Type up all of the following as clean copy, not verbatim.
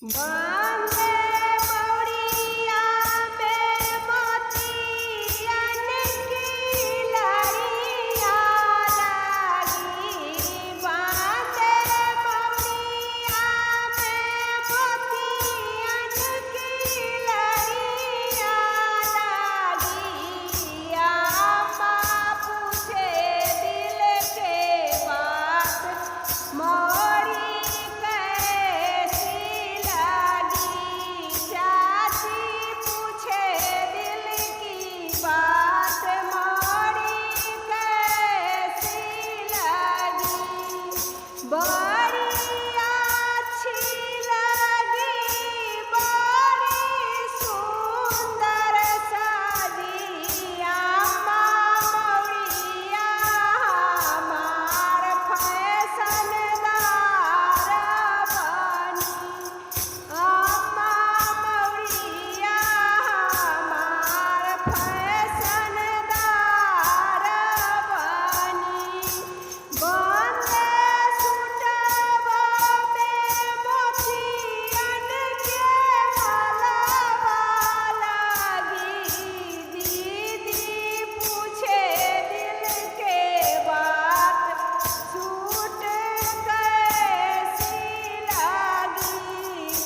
वन्दे मौरिया में मोतियन की लड़िया लगी। वन्दे मौरिया में मोतियन की लड़िया लगी। अम्मा पूछे दिल के बात मोरी कैसी लगी। चाची पूछे दिल की बात मोरी कैसी लगी। बड़ी अच्छी लगी, बड़ी सुंदर सजी। अम्मा मौरिया हमार फैशनदार बनी। अम्मा मौरिया हमार फैशनदार बनी। वन्दे सूटवा में मोतियन के मालावा लगी। दीदी पूछे दिल के बात सूट कैसी लगी।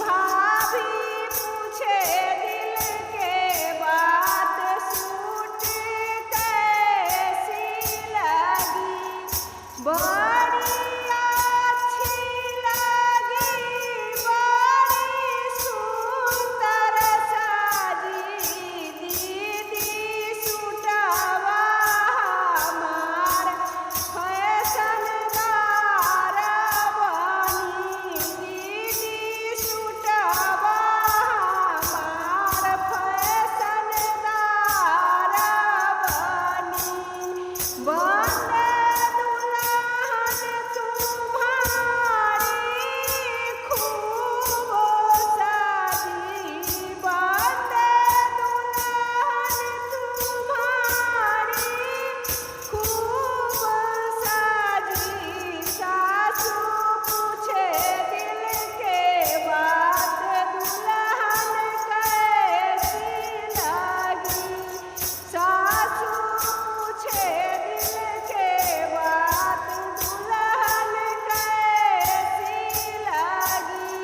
भाभी पूछे दिल के बात सूट कैसी लगी। बड़ी अच्छी लगी, बड़ी सुंदर सजी। दीदी सूटवा हमार फैशनदार बनी। दीदी सूटवा हमार फैशनदार बनी। वन्दे दुल्हन तुम्हारी खूब सजी। वन्दे दुल्हन तुम्हारी खूब सजी। सासू पूछे दिल के बात दुल्हन कैसी लगी। सासू पूछे दिल के बात दुल्हन कैसी लगी।